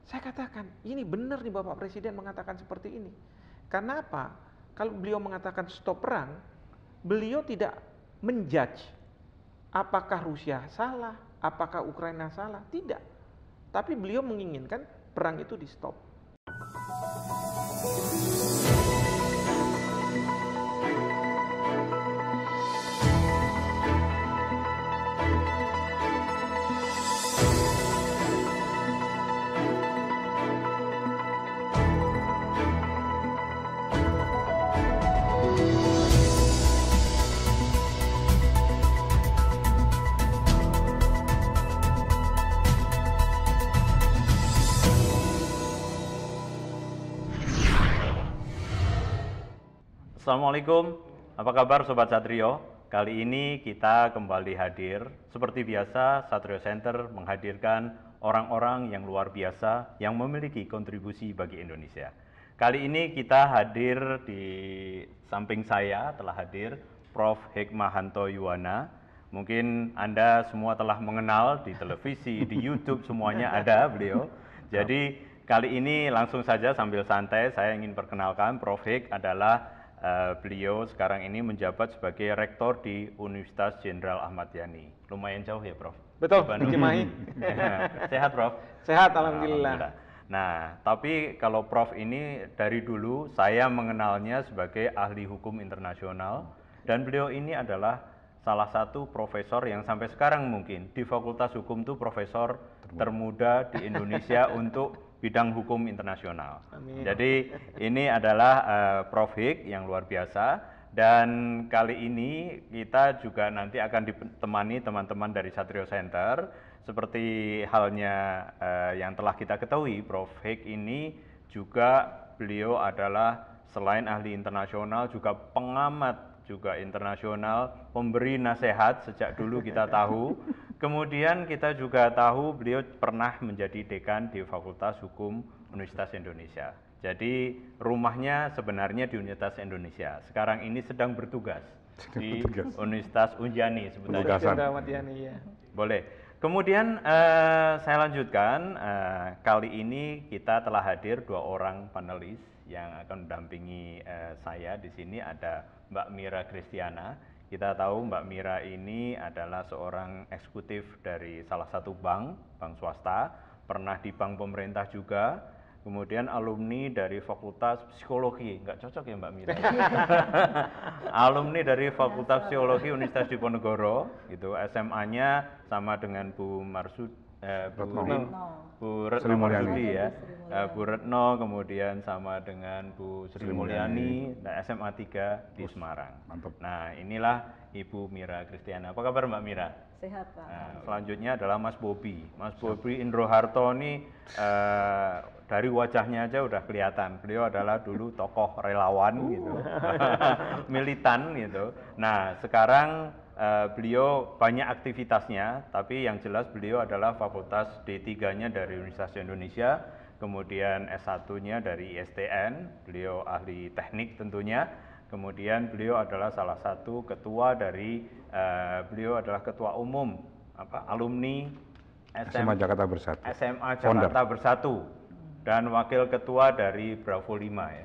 Saya katakan, ini benar nih Bapak Presiden mengatakan seperti ini. Karena apa? Kalau beliau mengatakan stop perang, beliau tidak menjudge apakah Rusia salah, apakah Ukraina salah, tidak. Tapi beliau menginginkan perang itu di stop. Assalamualaikum, apa kabar Sobat Satrio? Kali ini kita kembali hadir. Seperti biasa, Satrio Center menghadirkan orang-orang yang luar biasa yang memiliki kontribusi bagi Indonesia. Kali ini kita hadir di samping saya, telah hadir Prof. Hikmahanto Yuwana. Mungkin Anda semua telah mengenal di televisi, di YouTube, semuanya ada beliau. Jadi kali ini langsung saja sambil santai, saya ingin perkenalkan Prof. Hik adalah beliau sekarang ini menjabat sebagai rektor di Universitas Jenderal Ahmad Yani. Lumayan jauh ya, Prof? Betul, di Cimahi. Sehat, Prof? Sehat, alhamdulillah. Nah, tapi kalau Prof ini dari dulu saya mengenalnya sebagai ahli hukum internasional, dan beliau ini adalah salah satu profesor yang sampai sekarang mungkin di Fakultas Hukum itu profesor termuda di Indonesia untuk bidang hukum internasional. Amin. Jadi ini adalah Prof. Hik yang luar biasa, dan kali ini kita juga nanti akan ditemani teman-teman dari Satrio Center. Seperti halnya yang telah kita ketahui, Prof. Hik ini juga beliau adalah selain ahli internasional juga pengamat juga internasional, pemberi nasihat sejak dulu kita tahu. Kemudian kita juga tahu beliau pernah menjadi dekan di Fakultas Hukum Universitas Indonesia. Jadi rumahnya sebenarnya di Universitas Indonesia. Sekarang ini sedang bertugas di Universitas Unjani sebutannya. Boleh. Kemudian saya lanjutkan, kali ini kita telah hadir 2 orang panelis yang akan mendampingi saya di sini. Ada Mbak Mira Kristiana. Kita tahu Mbak Mira ini adalah seorang eksekutif dari salah satu bank swasta, pernah di bank pemerintah juga, kemudian alumni dari Fakultas Psikologi, nggak cocok ya Mbak Mira? Alumni dari Fakultas Psikologi Universitas Diponegoro, gitu. SMA-nya sama dengan Bu Retno Marsudi ya, Bu Retno, kemudian sama dengan Bu Sri Mulyani, dan SMA 3 di Semarang. Mantap. Nah, inilah Ibu Mira Kristiana. Apa kabar Mbak Mira? Sehat, Pak. Nah, selanjutnya adalah Mas Bobi. Mas Bobi Indro Harto ini dari wajahnya aja udah kelihatan. Beliau adalah dulu tokoh relawan gitu, militan gitu. Nah, sekarang beliau banyak aktivitasnya, tapi yang jelas beliau adalah fakultas D3-nya dari Universitas Indonesia, kemudian S1-nya dari ISTN, beliau ahli teknik tentunya, kemudian beliau adalah salah satu ketua dari, beliau adalah ketua umum alumni SMA Jakarta Bersatu, SMA Jakarta Bersatu, dan wakil ketua dari Bravo 5 ya?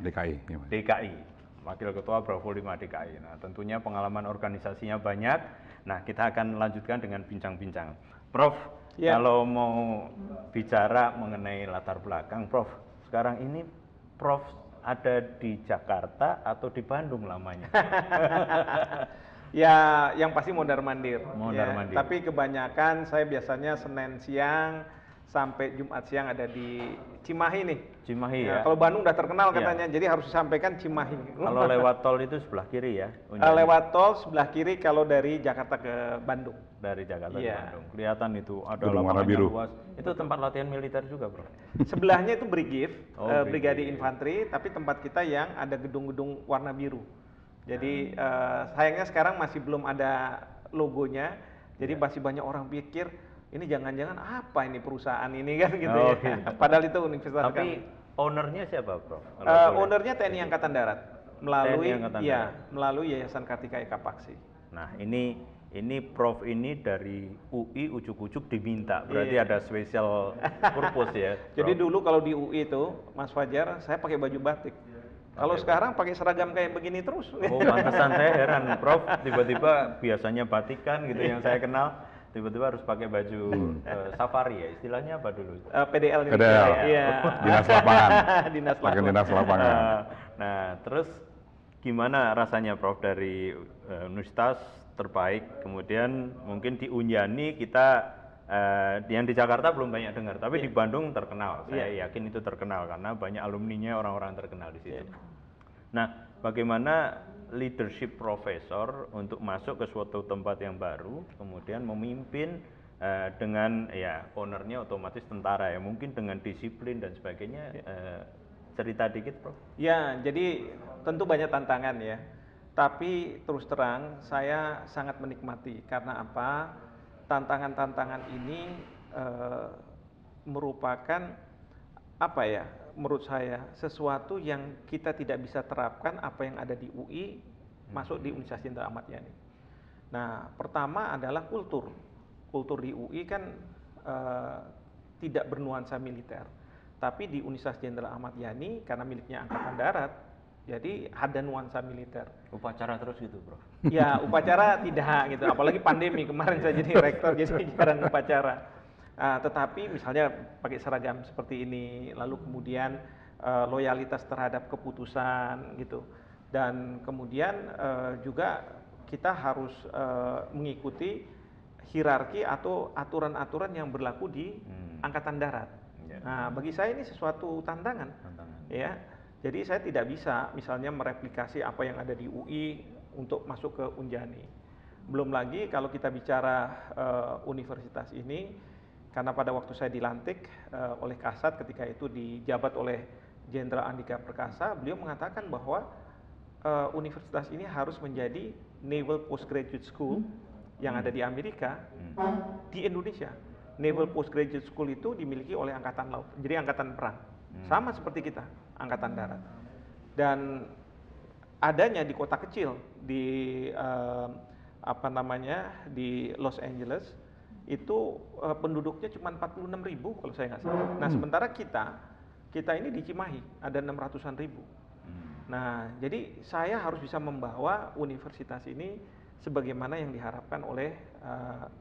DKI. Wakil Ketua Bravo 5 DKI. Nah, tentunya pengalaman organisasinya banyak. Nah, kita akan lanjutkan dengan bincang-bincang. Prof, kalau mau bicara mengenai latar belakang, Prof, sekarang ini Prof ada di Jakarta atau di Bandung lamanya? Ya, yang pasti mondar-mandir. Mondar-mandir. Tapi kebanyakan saya biasanya Senin siang sampai Jumat siang ada di Cimahi nih. Cimahi ya. Kalau Bandung udah terkenal katanya, jadi harus disampaikan Cimahi. Kalau lewat tol itu sebelah kiri ya? Lewat tol sebelah kiri kalau dari Jakarta ke Bandung. Dari Jakarta ke Bandung. Kelihatan itu ada warna biru. Luas. Itu tempat latihan militer juga, Bro? Sebelahnya itu Brigif, Brigif. Brigade Infanteri, tapi tempat kita yang ada gedung-gedung warna biru. Jadi sayangnya sekarang masih belum ada logonya. Jadi masih banyak orang pikir ini jangan-jangan apa ini perusahaan ini kan gitu ya. Gitu. Padahal itu universitas. Tapi ownernya siapa, Prof? Ownernya TNI Angkatan Darat melalui TNI Angkatan Darat. melalui Yayasan Kartika Eka Paksi. Nah, ini ini Prof ini dari UI ujuk-ujuk diminta, berarti ada special purpose ya. Jadi dulu kalau di UI itu, Mas Fajar, saya pakai baju batik. Kalau sekarang pakai seragam kayak begini terus. Oh, pantesan saya heran, Prof. Tiba-tiba biasanya batikan gitu yang saya kenal, tiba-tiba harus pakai baju safari ya, istilahnya apa dulu? PDL. PDL, Iya. dinas lapangan. Dinas Pakai lapangan. dinas lapangan. Nah, terus gimana rasanya Prof dari universitas terbaik, kemudian mungkin di Unjani kita yang di Jakarta belum banyak dengar, tapi di Bandung terkenal. Saya yakin itu terkenal karena banyak alumninya orang-orang terkenal di situ. Nah, bagaimana leadership profesor untuk masuk ke suatu tempat yang baru, kemudian memimpin dengan ya ownernya otomatis tentara ya, mungkin dengan disiplin dan sebagainya. Cerita dikit, Prof. Ya, jadi tentu banyak tantangan ya. Tapi terus terang saya sangat menikmati karena apa? Tantangan-tantangan ini merupakan apa ya? Menurut saya sesuatu yang kita tidak bisa terapkan apa yang ada di UI masuk di Universitas Jenderal Ahmad Yani. Nah, pertama adalah kultur. Kultur di UI kan tidak bernuansa militer. Tapi di Universitas Jenderal Ahmad Yani karena miliknya Angkatan Darat, jadi ada nuansa militer. Upacara terus gitu, Bro? Ya, upacara tidak gitu. Apalagi pandemi kemarin saya jadi rektor, jadi jarang upacara. Tetapi misalnya pakai seragam seperti ini, lalu kemudian loyalitas terhadap keputusan gitu. Dan kemudian juga kita harus mengikuti hierarki atau aturan-aturan yang berlaku di Angkatan Darat. Nah, bagi saya ini sesuatu tantangan. Ya. Jadi saya tidak bisa misalnya mereplikasi apa yang ada di UI untuk masuk ke Unjani. Belum lagi kalau kita bicara universitas ini, karena pada waktu saya dilantik oleh Kasat ketika itu dijabat oleh Jenderal Andika Perkasa, beliau mengatakan bahwa universitas ini harus menjadi Naval Postgraduate School yang ada di Amerika di Indonesia. Naval Postgraduate School itu dimiliki oleh Angkatan Laut, jadi Angkatan Perang. Sama seperti kita, Angkatan Darat. Dan adanya di kota kecil di di Los Angeles itu penduduknya cuma 46.000 kalau saya nggak salah. Nah, sementara kita ini di Cimahi ada 600-an ribu. Nah, jadi saya harus bisa membawa universitas ini sebagaimana yang diharapkan oleh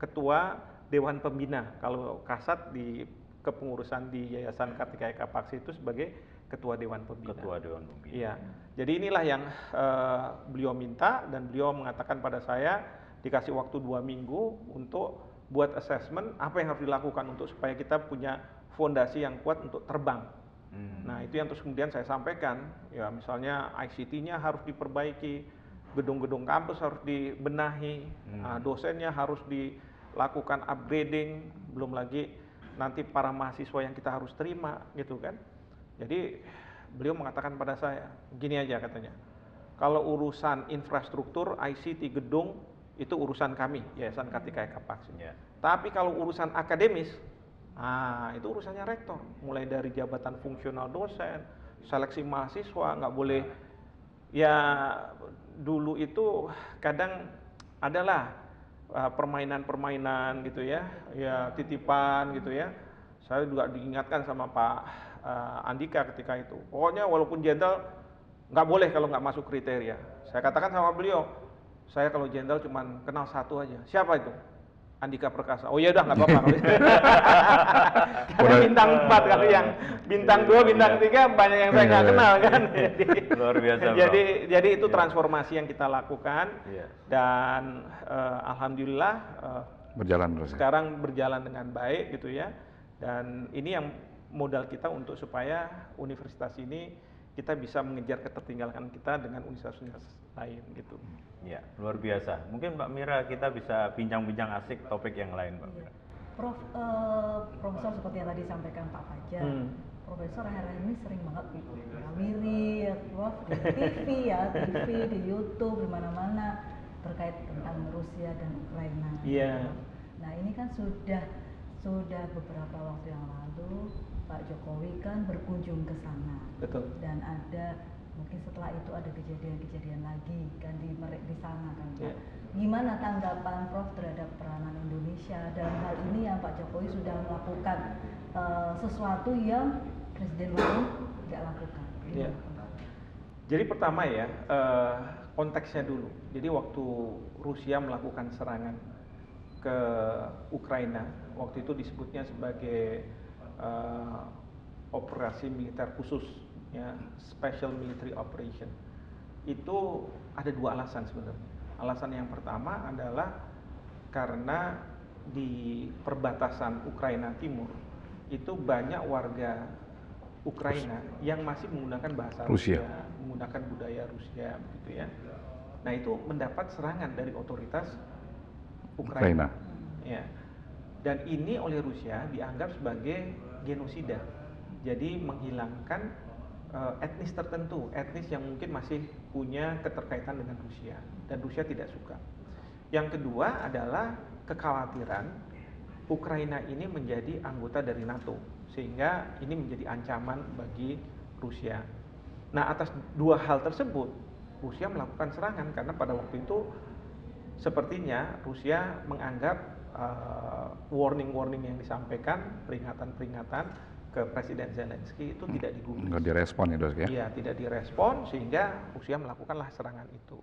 Ketua Dewan Pembina. Kalau Kasat di kepengurusan di Yayasan Kartika Eka Paksi itu sebagai Ketua Dewan Pembina. Ketua Dewan Pembina. Iya. Jadi inilah yang beliau minta dan beliau mengatakan pada saya dikasih waktu 2 minggu untuk buat assessment apa yang harus dilakukan untuk supaya kita punya fondasi yang kuat untuk terbang. Nah, itu yang terus kemudian saya sampaikan, ya misalnya ICT-nya harus diperbaiki, gedung-gedung kampus harus dibenahi, dosennya harus dilakukan upgrading, belum lagi nanti para mahasiswa yang kita harus terima gitu kan. Jadi beliau mengatakan pada saya, gini aja katanya, kalau urusan infrastruktur, ICT, gedung, itu urusan kami, Yayasan Kartika Eka Paksi. Tapi kalau urusan akademis, itu urusannya rektor. Mulai dari jabatan fungsional dosen, seleksi mahasiswa, nggak boleh. Ya dulu itu kadang adalah permainan-permainan gitu ya, ya titipan gitu ya. Saya juga diingatkan sama Pak Andika ketika itu. Pokoknya walaupun jenderal nggak boleh kalau nggak masuk kriteria. Saya katakan sama beliau, saya kalau jenderal cuma kenal satu aja. Siapa itu? Andika Perkasa. Oh iya udah nggak apa-apa. Karena bintang 4 kalau yang bintang 2, bintang 3 banyak yang saya nggak kenal kan. Jadi, luar biasa. Jadi itu transformasi yang kita lakukan dan alhamdulillah berjalan terus. Sekarang berjalan dengan baik gitu ya. Dan ini yang modal kita untuk supaya universitas ini kita bisa mengejar ketertinggalan kita dengan universitas lain gitu. Ya, luar biasa. Mungkin Mbak Mira kita bisa bincang-bincang asik topik yang lain, Mbak Mira. Profesor seperti yang tadi disampaikan Pak Fajar, Profesor akhir-akhir ini sering banget ngawiri Prof di TV ya, di YouTube, di mana-mana terkait tentang Rusia dan Ukraina. Iya. Nah ini kan sudah beberapa waktu yang lalu Pak Jokowi kan berkunjung ke sana. Betul. Dan ada mungkin setelah itu ada kejadian-kejadian lagi kan di sana kan Pak. Gimana tanggapan Prof terhadap peranan Indonesia dalam hal ini yang Pak Jokowi sudah melakukan sesuatu yang Presiden lain tidak lakukan? Jadi pertama ya, konteksnya dulu. Jadi waktu Rusia melakukan serangan ke Ukraina, waktu itu disebutnya sebagai operasi militer khusus, ya, Special Military Operation. Itu ada dua alasan sebenarnya. Alasan yang pertama adalah karena di perbatasan Ukraina Timur itu banyak warga Ukraina yang masih menggunakan bahasa Rusia, menggunakan budaya Rusia, begitu ya. Nah itu mendapat serangan dari otoritas Ukraina. Ya. Dan ini oleh Rusia dianggap sebagai genosida. Jadi menghilangkan etnis tertentu, etnis yang mungkin masih punya keterkaitan dengan Rusia, dan Rusia tidak suka. Yang kedua adalah kekhawatiran Ukraina ini menjadi anggota dari NATO, sehingga ini menjadi ancaman bagi Rusia. Nah, atas dua hal tersebut, Rusia melakukan serangan karena pada waktu itu sepertinya Rusia menganggap warning-warning yang disampaikan, peringatan-peringatan ke Presiden Zelensky itu tidak digubris. Nggak direspon ya dok ya? Iya, tidak direspon sehingga Rusia melakukanlah serangan itu.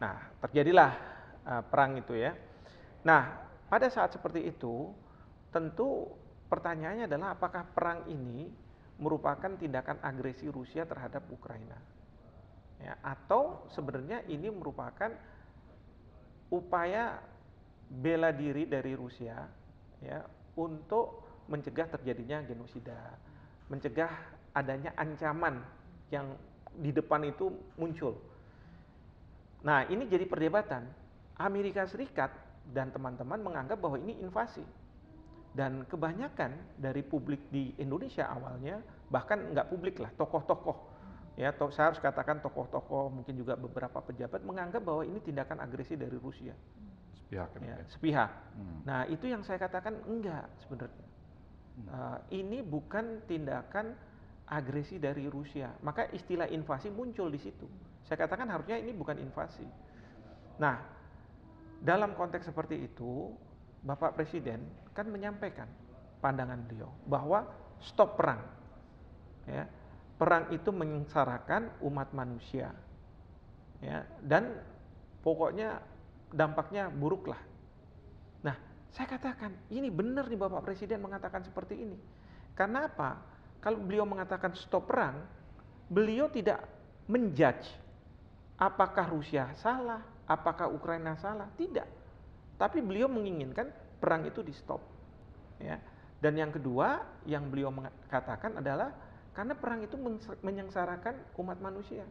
Nah, terjadilah perang itu ya. Nah, pada saat seperti itu, tentu pertanyaannya adalah apakah perang ini merupakan tindakan agresi Rusia terhadap Ukraina? Ya, atau sebenarnya ini merupakan upaya bela diri dari Rusia ya untuk mencegah terjadinya genosida, mencegah adanya ancaman yang di depan itu muncul. Nah, ini jadi perdebatan. Amerika Serikat dan teman-teman menganggap bahwa ini invasi. Dan kebanyakan dari publik di Indonesia awalnya, bahkan nggak publik lah, tokoh-tokoh, ya, saya harus katakan tokoh-tokoh, mungkin juga beberapa pejabat menganggap bahwa ini tindakan agresi dari Rusia. Sepihak ya? Sepihak. Nah, itu yang saya katakan enggak sebenarnya. Ini bukan tindakan agresi dari Rusia. Maka istilah invasi muncul di situ. Saya katakan harusnya ini bukan invasi. Nah, dalam konteks seperti itu, Bapak Presiden kan menyampaikan pandangan beliau bahwa stop perang. Ya, perang itu menyengsarakan umat manusia. Ya, dan pokoknya dampaknya buruk lah. Nah, saya katakan, ini benar nih Bapak Presiden mengatakan seperti ini. Karena apa? Kalau beliau mengatakan stop perang, beliau tidak menjudge apakah Rusia salah, apakah Ukraina salah, tidak. Tapi beliau menginginkan perang itu di stop. Ya. Dan yang kedua, yang beliau katakan adalah karena perang itu menyengsarakan umat manusia.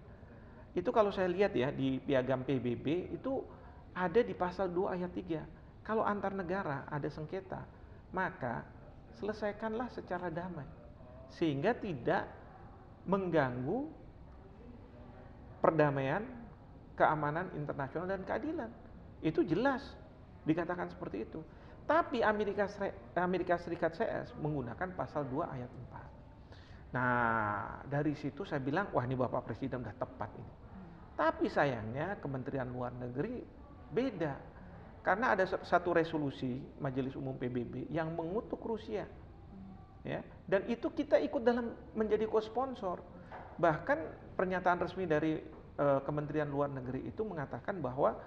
Itu kalau saya lihat ya di piagam PBB itu ada di pasal 2 ayat 3. Kalau antar negara ada sengketa, maka selesaikanlah secara damai. Sehingga tidak mengganggu perdamaian, keamanan internasional dan keadilan. Itu jelas dikatakan seperti itu. Tapi Amerika Serikat CS menggunakan pasal 2 ayat 4. Nah, dari situ saya bilang, wah ini Bapak Presiden udah tepat ini. Tapi sayangnya Kementerian Luar Negeri beda. Karena ada satu resolusi Majelis Umum PBB yang mengutuk Rusia. Ya, dan itu kita ikut dalam menjadi co-sponsor. Bahkan pernyataan resmi dari Kementerian Luar Negeri itu mengatakan bahwa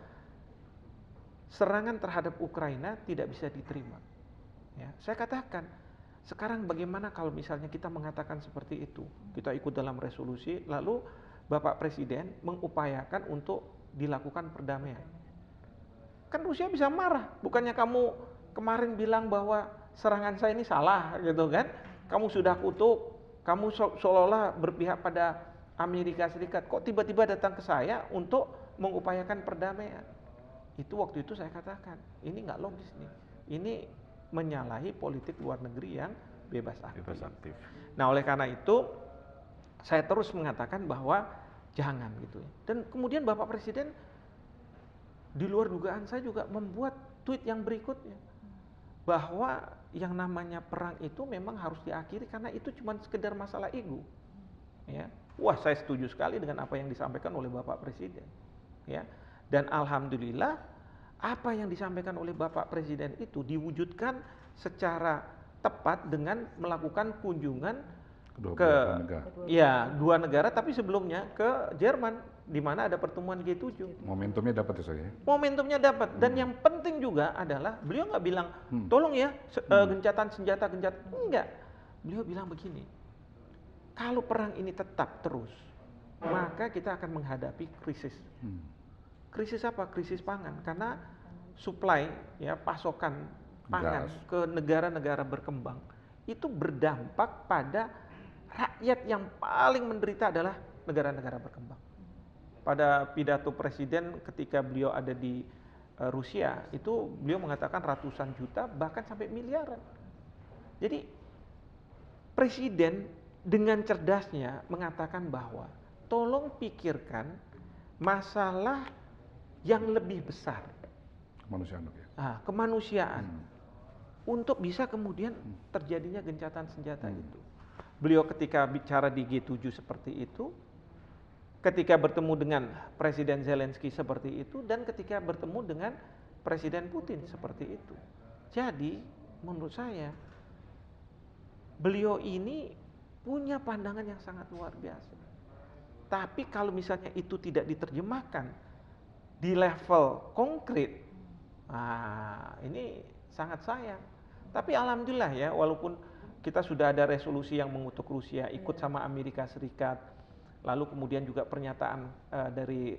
serangan terhadap Ukraina tidak bisa diterima. Ya, saya katakan, sekarang bagaimana kalau misalnya kita mengatakan seperti itu? Kita ikut dalam resolusi, lalu Bapak Presiden mengupayakan untuk dilakukan perdamaian. Kan Rusia bisa marah, bukannya kamu kemarin bilang bahwa serangan saya ini salah gitu kan? Kamu sudah kutuk, kamu seolah-olah berpihak pada Amerika Serikat, kok tiba-tiba datang ke saya untuk mengupayakan perdamaian? Itu waktu itu saya katakan, ini nggak logis nih, ini menyalahi politik luar negeri yang bebas aktif. Nah oleh karena itu, saya terus mengatakan bahwa jangan gitu ya. Dan kemudian Bapak Presiden di luar dugaan saya juga membuat tweet yang berikutnya bahwa yang namanya perang itu memang harus diakhiri karena itu cuma sekedar masalah ego. ya. Wah, saya setuju sekali dengan apa yang disampaikan oleh Bapak Presiden, ya. Dan alhamdulillah apa yang disampaikan oleh Bapak Presiden itu diwujudkan secara tepat dengan melakukan kunjungan ke dua negara, tapi sebelumnya ke Jerman di mana ada pertemuan G7. Momentumnya dapat ya, saya. Momentumnya dapat, dan yang penting juga adalah beliau nggak bilang tolong ya gencatan senjata enggak. Beliau bilang begini, kalau perang ini tetap terus, maka kita akan menghadapi krisis. Krisis apa? Krisis pangan, karena supply, ya, pasokan pangan ke negara-negara berkembang itu berdampak pada rakyat yang paling menderita adalah negara-negara berkembang. Pada pidato presiden ketika beliau ada di Rusia, itu beliau mengatakan ratusan juta bahkan sampai miliaran. Jadi presiden dengan cerdasnya mengatakan bahwa tolong pikirkan masalah yang lebih besar, kemanusiaan, ya. Kemanusiaan, untuk bisa kemudian terjadinya gencatan senjata itu. Beliau ketika bicara di G7 seperti itu, ketika bertemu dengan Presiden Zelensky seperti itu, dan ketika bertemu dengan Presiden Putin seperti itu. Jadi menurut saya beliau ini punya pandangan yang sangat luar biasa. Tapi kalau misalnya itu tidak diterjemahkan di level konkret, ini sangat sayang. Tapi alhamdulillah ya, walaupun kita sudah ada resolusi yang mengutuk Rusia ikut sama Amerika Serikat, lalu kemudian juga pernyataan dari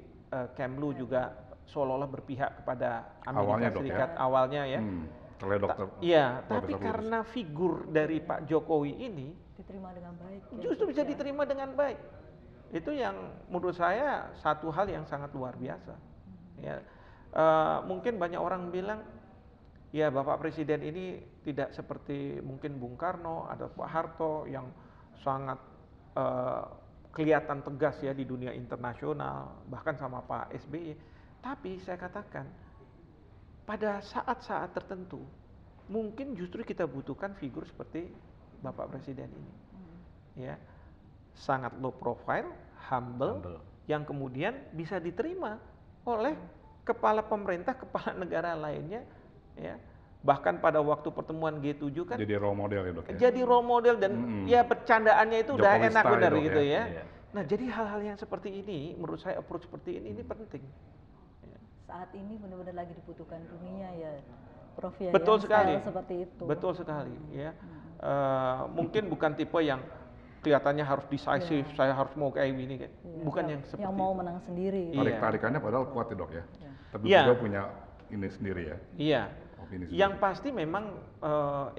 Kemlu juga seolah-olah berpihak kepada Amerika Serikat awalnya ya. Iya, tapi karena figur dari Pak Jokowi ini diterima dengan baik. Justru bisa diterima dengan baik. Itu yang menurut saya satu hal yang sangat luar biasa. Ya, mungkin banyak orang bilang, ya Bapak Presiden ini tidak seperti mungkin Bung Karno atau Pak Harto yang sangat kelihatan tegas ya di dunia internasional, bahkan sama Pak SBY. Tapi saya katakan, pada saat-saat tertentu, mungkin justru kita butuhkan figur seperti Bapak Presiden ini. Ya, sangat low profile, humble, yang kemudian bisa diterima oleh kepala pemerintah, kepala negara lainnya, ya. Bahkan pada waktu pertemuan G7 kan jadi role model ya, Dok, ya? Jadi role model dan ya bercandaannya itu Jokowi udah enak benar ya, gitu ya. Iya. Nah, jadi hal-hal yang seperti ini menurut saya approach seperti ini penting. Ya. Saat ini benar-benar lagi dibutuhkan dunia ya, Prof ya. Betul sekali. Seperti itu. Betul sekali ya. Mungkin bukan tipe yang kelihatannya harus decisive, saya harus mau kayak gini kan. Bukan yang seperti yang mau menang sendiri. Tarik-tarikannya padahal kuat ya, Dok ya. Tapi juga punya ini sendiri ya. Iya. Yang pasti memang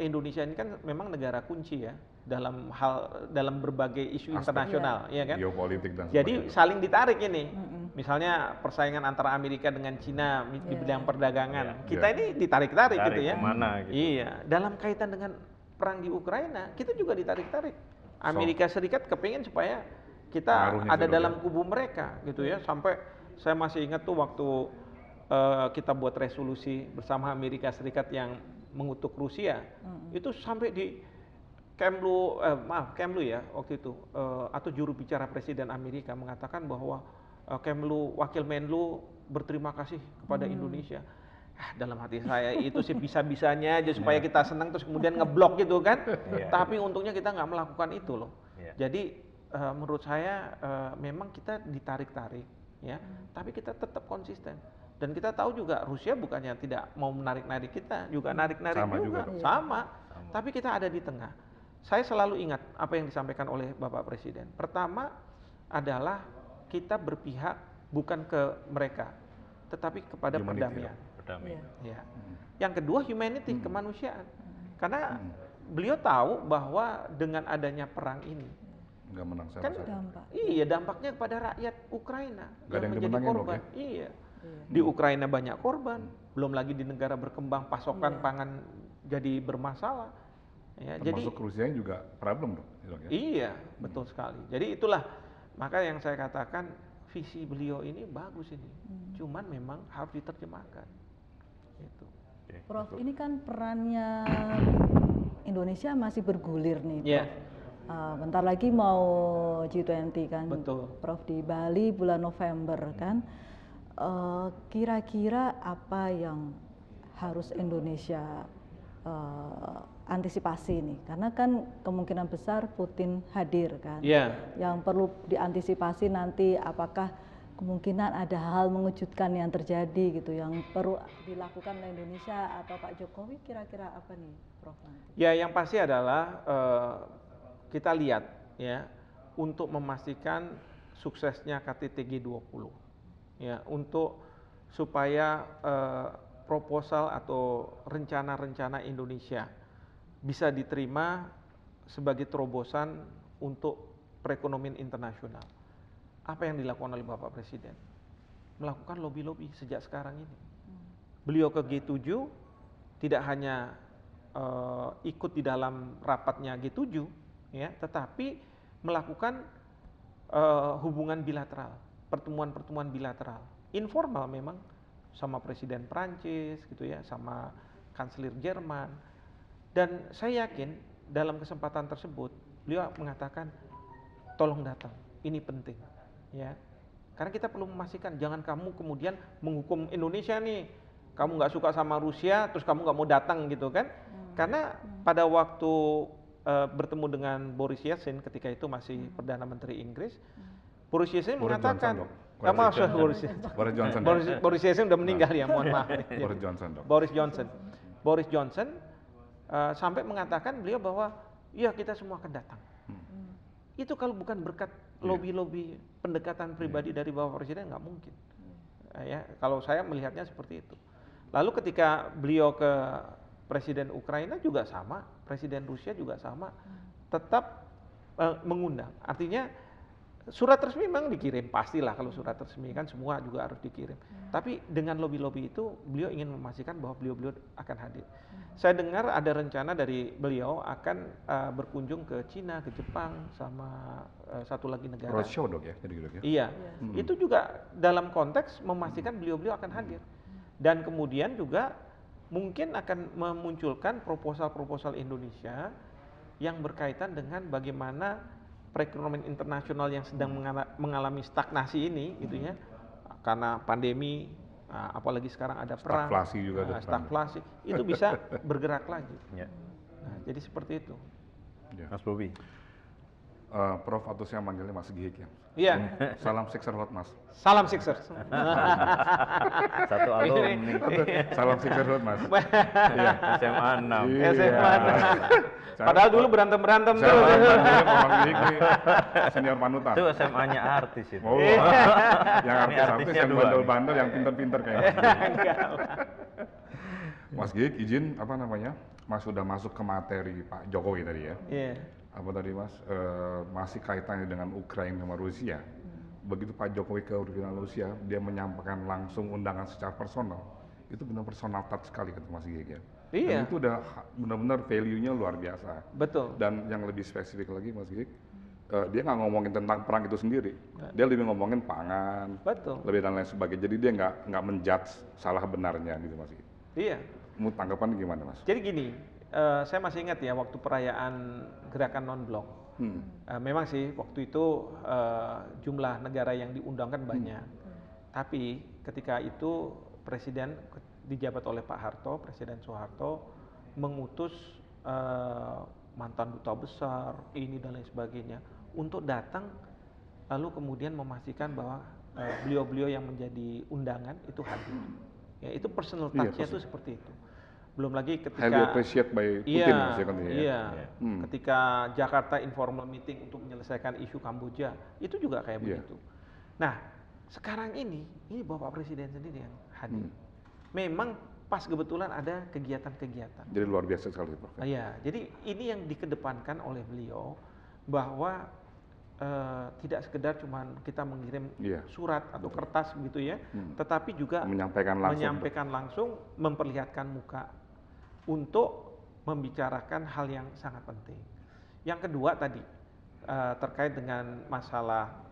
Indonesia ini kan memang negara kunci ya dalam berbagai isu internasional, ya kan? Geopolitik dan sebagainya. Jadi saling ditarik ini. Misalnya persaingan antara Amerika dengan Cina di bidang perdagangan, kita ini ditarik-tarik gitu ya. Kemana, gitu. Iya. Dalam kaitan dengan perang di Ukraina, kita juga ditarik-tarik. Amerika Serikat kepingin supaya kita ada dalam kubu mereka, gitu ya. Sampai saya masih ingat tuh waktu kita buat resolusi bersama Amerika Serikat yang mengutuk Rusia, itu sampai di Kemlu ya waktu itu, atau juru bicara Presiden Amerika mengatakan bahwa Kemlu, Wakil Menlu berterima kasih kepada Indonesia. Dalam hati saya itu sih bisa-bisanya aja supaya kita senang terus kemudian ngeblok gitu kan. Tapi untungnya kita nggak melakukan itu loh. Jadi menurut saya memang kita ditarik-tarik ya, tapi kita tetap konsisten. Dan kita tahu juga Rusia bukannya tidak mau menarik-narik kita, juga narik-narik juga. Sama. Tapi kita ada di tengah. Saya selalu ingat apa yang disampaikan oleh Bapak Presiden. Pertama adalah kita berpihak bukan ke mereka, tetapi kepada perdamaian. Ya. Yang kedua humanity, kemanusiaan. Karena beliau tahu bahwa dengan adanya perang ini, nggak menang kan dampak. Iya, dampaknya kepada rakyat Ukraina yang menjadi korban. Ya? Iya. Di Ukraina banyak korban, belum lagi di negara berkembang pasokan pangan jadi bermasalah. Ya, termasuk Rusia juga problem dong. Ya? Iya, betul sekali. Jadi itulah maka yang saya katakan visi beliau ini bagus ini. Cuman memang harus diterjemahkan. Itu. Prof, ini kan perannya Indonesia masih bergulir nih, Prof. bentar lagi mau G20 kan, Betul. Prof, di Bali bulan November kan. Kira-kira apa yang harus Indonesia antisipasi nih? Karena kan kemungkinan besar Putin hadir kan. Yang perlu diantisipasi nanti apakah kemungkinan ada hal mengejutkan yang terjadi gitu yang perlu dilakukan oleh Indonesia atau Pak Jokowi, kira-kira apa nih, Prof? Ya, yang pasti adalah kita lihat ya, untuk memastikan suksesnya KTT G20 ya, untuk supaya proposal atau rencana-rencana Indonesia bisa diterima sebagai terobosan untuk perekonomian internasional. Apa yang dilakukan oleh Bapak Presiden? Melakukan lobby-lobby sejak sekarang ini. Beliau ke G7 tidak hanya ikut di dalam rapatnya G7 ya, tetapi melakukan hubungan bilateral, pertemuan-pertemuan bilateral, informal memang, sama Presiden Prancis gitu ya, sama Kanselir Jerman. Dan saya yakin dalam kesempatan tersebut beliau mengatakan tolong datang, ini penting ya. Karena kita perlu memastikan, jangan kamu kemudian menghukum Indonesia nih, kamu nggak suka sama Rusia terus kamu nggak mau datang gitu kan. Karena pada waktu bertemu dengan Boris Yeltsin ketika itu masih Perdana Menteri Inggris, Boris Yeltsin mengatakan, Boris Johnson udah meninggal ya, mohon maaf. Boris Johnson sampai mengatakan beliau bahwa ya kita semua akan datang. Itu kalau bukan berkat lobby-lobby pendekatan pribadi dari Bapak Presiden nggak mungkin. Ya, kalau saya melihatnya seperti itu. Lalu ketika beliau ke Presiden Ukraina juga sama, Presiden Rusia juga sama, tetap mengundang. Artinya surat resmi memang dikirim, pastilah kalau surat resmi kan semua juga harus dikirim. Tapi dengan lobby-lobby itu beliau ingin memastikan bahwa beliau akan hadir. Saya dengar ada rencana dari beliau akan berkunjung ke Cina, ke Jepang, sama satu lagi negara. Roadshow dok ya? Iya, itu juga dalam konteks memastikan beliau akan hadir. Dan kemudian juga mungkin akan memunculkan proposal-proposal Indonesia yang berkaitan dengan bagaimana perekonomian internasional yang sedang mengalami stagnasi ini gitu ya, karena pandemi, apalagi sekarang ada perang, stagflasi juga, stagflasi itu bisa bergerak lagi. Nah, jadi seperti itu. Mas Bobi. Prof, atau saya manggilnya Mas Gihik ya. Iya. Salam Sixer Hot Mas. Salam Sixer. Satu alumni. Salam Sixer Hot Mas. Iya. SMA 6. SMA 6. Padahal dulu berantem tuh. Mas Gihik nih senior panutan. Itu SMA-nya artis itu. Oh, yang artis yang bandel-bandel, yang pinter-pinter kayaknya. Mas Gihik izin apa namanya? Mas sudah masuk ke materi Pak Jokowi tadi ya. Iya. Apa tadi Mas, masih kaitannya dengan Ukraina sama Rusia. Begitu Pak Jokowi ke Ukraina Rusia, dia menyampaikan langsung undangan secara personal. Itu benar personal touch sekali kata Mas Gihik ya. Iya. Dan itu udah benar-benar value-nya luar biasa. Betul. Dan yang lebih spesifik lagi Mas Gihik, dia nggak ngomongin tentang perang itu sendiri. Dia lebih ngomongin pangan, lebih dan lain sebagainya. Jadi dia nggak menjudge salah benarnya gitu Mas Gihik. Iya. Menurut tanggapan gimana Mas? Jadi gini, saya masih ingat ya waktu perayaan gerakan non-blok. Memang sih waktu itu jumlah negara yang diundangkan banyak. Tapi ketika itu Presiden dijabat oleh Pak Harto, Presiden Soeharto mengutus mantan duta besar, ini dan lain sebagainya untuk datang, lalu kemudian memastikan bahwa beliau-beliau yang menjadi undangan itu hadir. Ya, itu personal touch-nya itu seperti itu. Belum lagi ketika highly appreciate by Putin ketika Jakarta informal meeting untuk menyelesaikan isu Kamboja, itu juga kayak begitu. Nah, sekarang ini Bapak Presiden sendiri yang hadir. Memang pas kebetulan ada kegiatan-kegiatan. Jadi luar biasa sekali Prof. Iya, jadi ini yang dikedepankan oleh beliau bahwa tidak sekedar cuman kita mengirim surat atau kertas gitu ya, tetapi juga menyampaikan langsung, memperlihatkan muka untuk membicarakan hal yang sangat penting. Yang kedua tadi terkait dengan masalah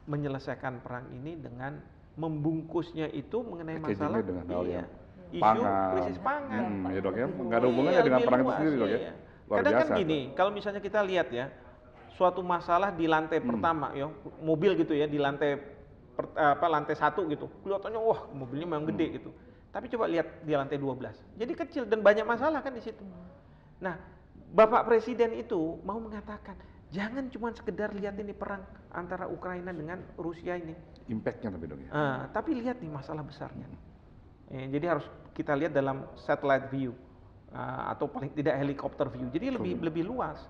menyelesaikan perang ini dengan membungkusnya itu mengenai masalah dengan hal yang isu krisis pangan. Ya dok ya, nggak ada hubungannya dengan perang itu sendiri dok ya. luar Kadang kan biasa. gini, kalau misalnya kita lihat ya, suatu masalah di lantai pertama ya, mobil gitu ya, di lantai lantai 1 gitu. Kelihatannya wah, mobilnya memang gede gitu. Tapi coba lihat di lantai 12. Jadi kecil dan banyak masalah kan di situ. Nah, Bapak Presiden itu mau mengatakan, jangan cuma sekedar lihat ini perang antara Ukraina dengan Rusia ini. Impact-nya tapi dong ya. Tapi lihat nih masalah besarnya. Jadi harus kita lihat dalam satellite view atau paling tidak helikopter view. Jadi lebih luas.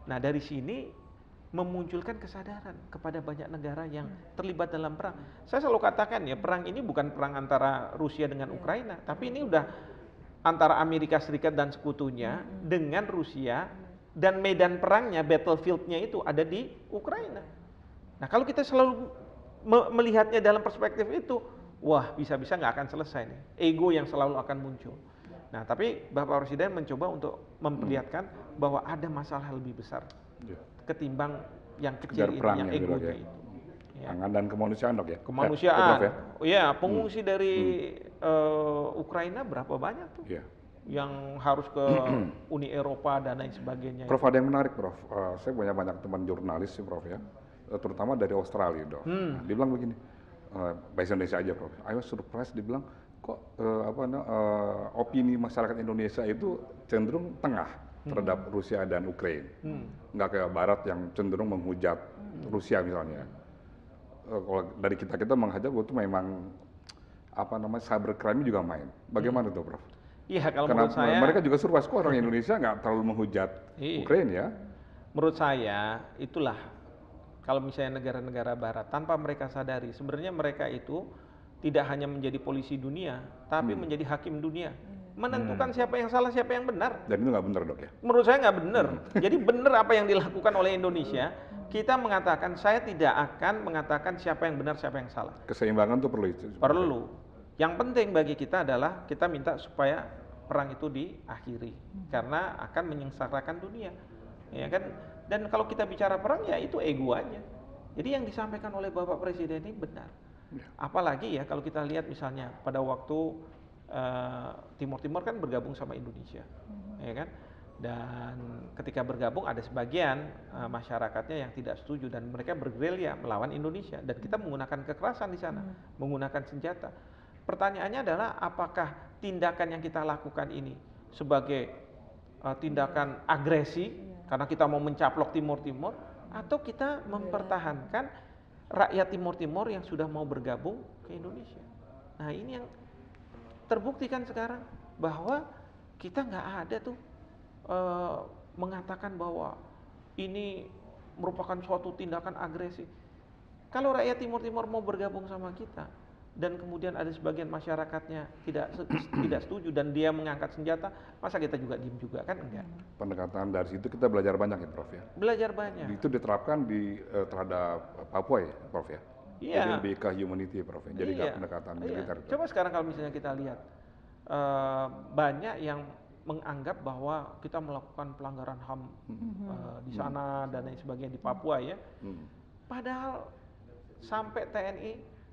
Nah, dari sini memunculkan kesadaran kepada banyak negara yang terlibat dalam perang. Saya selalu katakan ya, perang ini bukan perang antara Rusia dengan Ukraina, tapi ini udah antara Amerika Serikat dan sekutunya dengan Rusia, dan medan perangnya, battlefield-nya itu ada di Ukraina. Nah, kalau kita selalu melihatnya dalam perspektif itu, wah, bisa-bisa nggak akan selesai nih. Ego yang selalu akan muncul. Nah, tapi Bapak Presiden mencoba untuk memperlihatkan bahwa ada masalah lebih besar ketimbang yang kecil ini, yang egonya itu. Pangan dan kemanusiaan dok ya? Kemanusiaan. Pengungsi dari Ukraina berapa banyak tuh? Yang harus ke Uni Eropa dan lain sebagainya. Prof, ada yang menarik Prof. Saya punya banyak teman jurnalis sih Prof ya, terutama dari Australia dok. Nah, dia bilang begini, bahasa Indonesia aja Prof. I was surprised, dia bilang kok opini masyarakat Indonesia itu cenderung tengah terhadap Rusia dan Ukraina, nggak kayak Barat yang cenderung menghujat Rusia misalnya. Kalau dari kita menghajat itu memang cybercrime juga main. Bagaimana tuh Prof? Iya, kalau karena menurut saya mereka juga surprise kok orang Indonesia nggak terlalu menghujat Ukraina ya. Menurut saya itulah, kalau misalnya negara-negara Barat tanpa mereka sadari sebenarnya mereka itu tidak hanya menjadi polisi dunia, tapi menjadi hakim dunia, menentukan siapa yang salah, siapa yang benar. Dan itu nggak benar dok ya? Menurut saya nggak benar. Jadi benar apa yang dilakukan oleh Indonesia. Kita mengatakan, saya tidak akan mengatakan siapa yang benar, siapa yang salah. Keseimbangan itu perlu. Perlu. Yang penting bagi kita adalah kita minta supaya perang itu diakhiri, karena akan menyengsarakan dunia, ya kan? Dan kalau kita bicara perang ya itu ego aja. Jadi yang disampaikan oleh Bapak Presiden ini benar. Apalagi ya kalau kita lihat misalnya pada waktu Timur Timur kan bergabung sama Indonesia, ya kan? Dan ketika bergabung ada sebagian masyarakatnya yang tidak setuju dan mereka bergerilya melawan Indonesia, dan kita menggunakan kekerasan di sana, menggunakan senjata. Pertanyaannya adalah apakah tindakan yang kita lakukan ini sebagai tindakan agresi karena kita mau mencaplok Timur Timur, atau kita mempertahankan rakyat Timur Timur yang sudah mau bergabung ke Indonesia. Nah, ini yang terbuktikan sekarang bahwa kita nggak ada tuh mengatakan bahwa ini merupakan suatu tindakan agresi. Kalau rakyat Timur Timur mau bergabung sama kita dan kemudian ada sebagian masyarakatnya tidak setuju dan dia mengangkat senjata, masa kita juga diem juga kan? Enggak. Pendekatan dari situ kita belajar banyak ya Prof ya? Belajar banyak. Itu diterapkan terhadap Papua ya Prof ya? Iya. Jadi lebih ke humanity Prof ya? Jadi nggak pendekatan militer. Coba sekarang kalau misalnya kita lihat banyak yang menganggap bahwa kita melakukan pelanggaran HAM di sana dan lain sebagainya di Papua ya. Padahal sampai TNI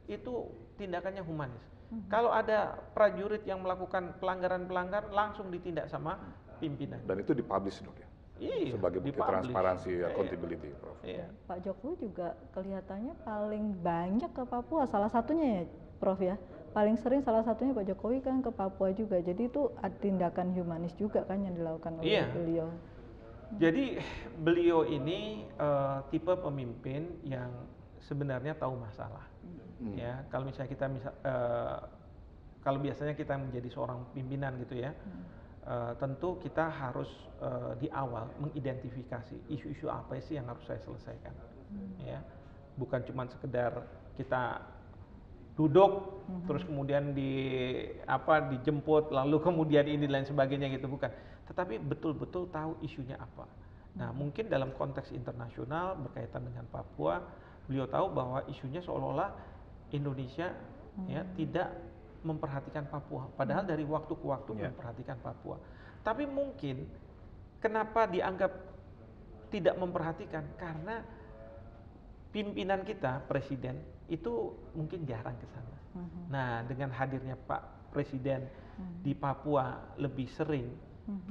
itu tindakannya humanis. Kalau ada prajurit yang melakukan pelanggaran-pelanggaran langsung ditindak sama pimpinan. Dan itu dipublish dok ya? Iya, sebagai bukti transparansi, accountability Prof. Iya. Pak Jokowi juga kelihatannya paling banyak ke Papua, salah satunya ya Prof ya. Paling sering salah satunya Pak Jokowi kan ke Papua juga. Jadi itu tindakan humanis juga kan yang dilakukan oleh beliau. Jadi beliau ini tipe pemimpin yang sebenarnya tahu masalah. Ya, kalau misalnya kita kalau biasanya kita menjadi seorang pimpinan gitu ya, tentu kita harus di awal mengidentifikasi isu-isu apa sih yang harus saya selesaikan. Ya, bukan cuma sekedar kita duduk terus kemudian dijemput lalu kemudian ini dan sebagainya gitu, bukan. Tetapi betul-betul tahu isunya apa. Nah, mungkin dalam konteks internasional berkaitan dengan Papua, beliau tahu bahwa isunya seolah-olah Indonesia ya tidak memperhatikan Papua, padahal dari waktu ke waktu memperhatikan Papua. Tapi mungkin kenapa dianggap tidak memperhatikan, karena pimpinan kita, presiden itu mungkin jarang ke sana. Nah, dengan hadirnya Pak Presiden di Papua lebih sering,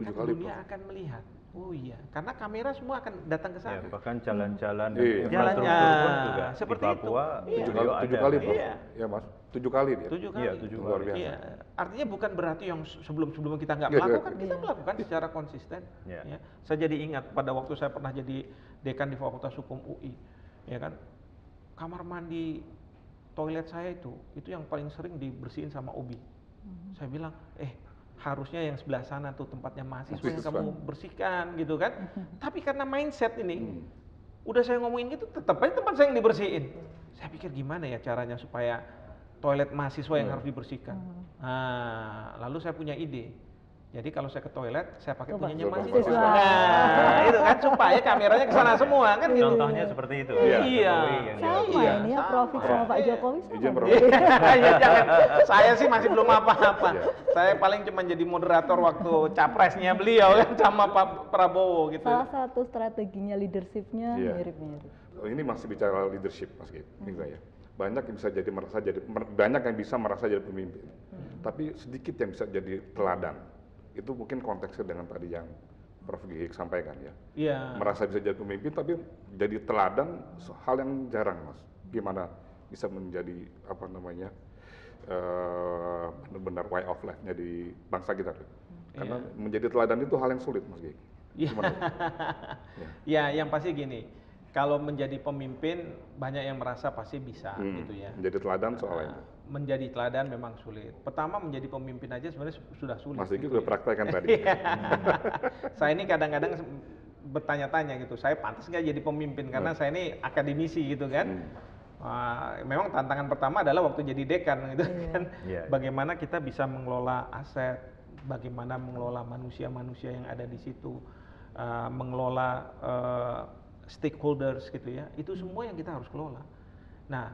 dunia akan melihat, Oh iya, karena kamera semua akan datang ke Ya, sana. bahkan jalan-jalan dan Iya. infrastruktur Jalannya, pun juga seperti di itu. Papua Iya. Tujuh beliau kali, ada. Prof. Iya. Ya Mas, 7 kali dia. 7 kali. Iya, 7 Luar kali. biasa. Iya, artinya bukan berarti yang sebelum kita nggak Iya, melakukan, iya. kita Iya. melakukan secara konsisten. Iya. Ya. Saya jadi ingat pada waktu saya pernah jadi dekan di Fakultas Hukum UI, ya kan, kamar mandi toilet saya itu yang paling sering dibersihin sama OB. Saya bilang, harusnya yang sebelah sana tuh tempatnya mahasiswa yang Mahasiswa. kamu bersihkan gitu kan. Tapi karena mindset ini, udah saya ngomongin gitu, tetap aja tempat saya yang dibersihin. Saya pikir gimana ya caranya supaya toilet mahasiswa yang harus dibersihkan. Nah, lalu saya punya ide. Jadi kalau saya ke toilet, saya pakai Coba. punyanya Coba. mahasiswa. Mahasiswa. Nah, itu kan supaya kameranya ke sana semua kan gitu. Contohnya seperti itu. Iya. Pak Jokowi yang Sama dilakukan. Iya, ini ya, sama. Profik sama Pak Iya. Jokowi sama. Izin, Prof. Ya, jangan. Saya sih masih belum apa-apa. Iya. Saya paling cuma jadi moderator waktu capresnya beliau kan sama Pak Prabowo gitu. Salah satu strateginya leadershipnya Iya. mirip-mirip. Ini masih bicara leadership, Mas Git. Ini saya. Banyak yang bisa jadi banyak yang bisa merasa jadi pemimpin. Tapi sedikit yang bisa jadi teladan. Itu mungkin konteksnya dengan tadi yang Prof. Gihik sampaikan ya. Iya. Merasa bisa jadi pemimpin tapi jadi teladan hal yang jarang, Mas. Gimana bisa menjadi apa namanya benar-benar way of life-nya di bangsa kita. Karena menjadi teladan itu hal yang sulit, Mas Gihik. Iya. Gimana? Ya, yang pasti gini. Kalau menjadi pemimpin banyak yang merasa pasti bisa gitu ya. Menjadi teladan soalnya. Nah, menjadi teladan memang sulit. Pertama menjadi pemimpin aja sebenarnya sudah sulit. Mas Diki gitu sudah ya. praktekkan tadi. Saya ini kadang-kadang bertanya-tanya gitu, saya pantas nggak jadi pemimpin karena saya ini akademisi gitu kan. Memang tantangan pertama adalah waktu jadi dekan gitu kan. Iya. Bagaimana kita bisa mengelola aset, bagaimana mengelola manusia-manusia yang ada di situ, mengelola stakeholders gitu ya. Itu semua yang kita harus kelola. Nah,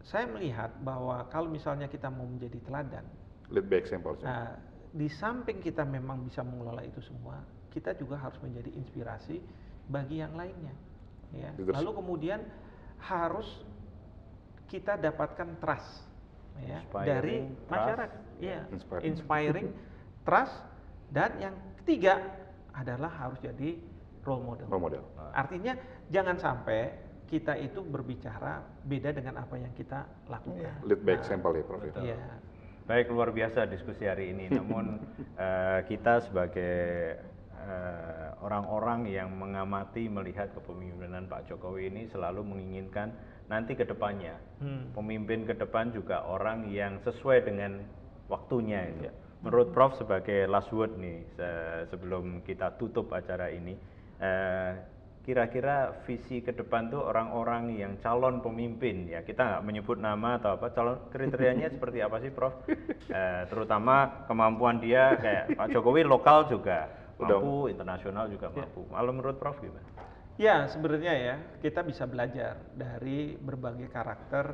saya melihat bahwa kalau misalnya kita mau menjadi teladan, Lead by example. di samping kita memang bisa mengelola itu semua, kita juga harus menjadi inspirasi bagi yang lainnya. Ya. Leadership. Lalu kemudian harus kita dapatkan trust ya, Inspiring, dari trust. masyarakat. Iya, Inspiring. inspiring, trust, dan yang ketiga adalah harus jadi role model. Role model. Artinya jangan sampai kita itu berbicara beda dengan apa yang kita lakukan. Lead by example ya, Prof. Betul. Iya. Baik, luar biasa diskusi hari ini. Namun kita sebagai orang-orang yang mengamati melihat kepemimpinan Pak Jokowi ini selalu menginginkan nanti ke depannya pemimpin ke depan juga orang yang sesuai dengan waktunya. Ya. Menurut Prof sebagai last word nih sebelum kita tutup acara ini, kira-kira visi ke depan tuh orang-orang yang calon pemimpin ya, kita nggak menyebut nama atau apa, calon kriterianya seperti apa sih Prof? Terutama kemampuan dia kayak Pak Jokowi lokal juga mampu, internasional juga mampu. Kalau menurut Prof gimana? Ya, sebenarnya ya, kita bisa belajar dari berbagai karakter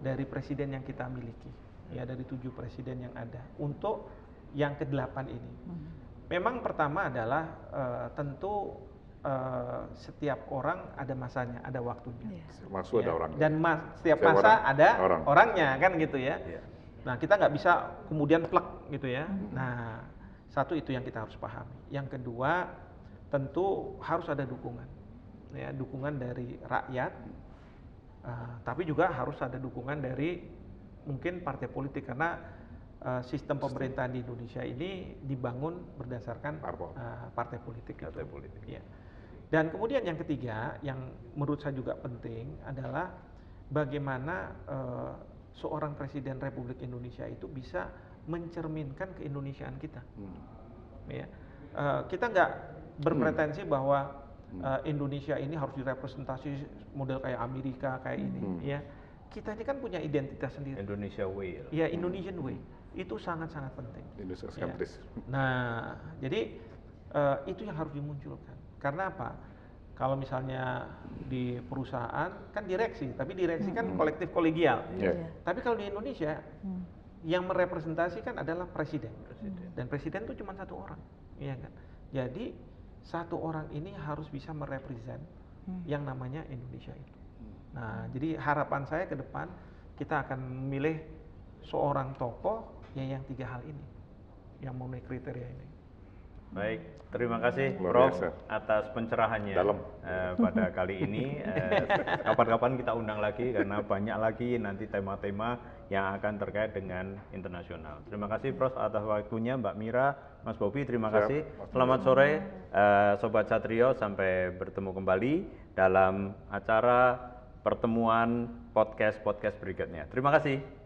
dari presiden yang kita miliki. Ya, dari 7 presiden yang ada. Untuk yang ke-8 ini. Memang pertama adalah tentu setiap orang ada masanya, ada waktunya. Masuk ada Ya, orangnya. dan setiap Setiap masa orang, ada orang. orangnya kan gitu ya. Iya. Nah, kita nggak bisa kemudian plek gitu ya. Nah, satu itu yang kita harus pahami. Yang kedua, tentu harus ada dukungan. Ya, dukungan dari rakyat, tapi juga harus ada dukungan dari mungkin partai politik karena sistem pemerintahan di Indonesia ini dibangun berdasarkan partai politik. Partai politik. Ya. Dan kemudian yang ketiga, yang menurut saya juga penting adalah bagaimana seorang presiden Republik Indonesia itu bisa mencerminkan keindonesiaan kita. Ya. Kita nggak berpretensi bahwa Indonesia ini harus direpresentasi model kayak Amerika kayak ini. Ya. Kita ini kan punya identitas sendiri. Indonesia Way. Ya, Indonesian Way. Itu sangat-sangat penting. Indonesia Ya. countries. Nah, jadi itu yang harus dimunculkan. Karena apa? Kalau misalnya di perusahaan kan direksi, tapi direksi kan kolektif kolegial. Ya. Tapi kalau di Indonesia yang merepresentasikan adalah presiden. Dan presiden itu cuma satu orang, iya kan? Jadi satu orang ini harus bisa merepresent yang namanya Indonesia itu. Nah, jadi harapan saya ke depan kita akan memilih seorang tokoh yang 3 hal ini, yang memenuhi kriteria ini. Baik, terima kasih Luar Prof biasa. atas pencerahannya Dalam. pada kali ini. Kapan-kapan kita undang lagi karena banyak lagi nanti tema-tema yang akan terkait dengan internasional. Terima kasih Prof atas waktunya, Mbak Mira, Mas Bobi, terima Siap, kasih. Mas Selamat sore Sobat Satrio, sampai bertemu kembali dalam acara pertemuan podcast berikutnya. Terima kasih.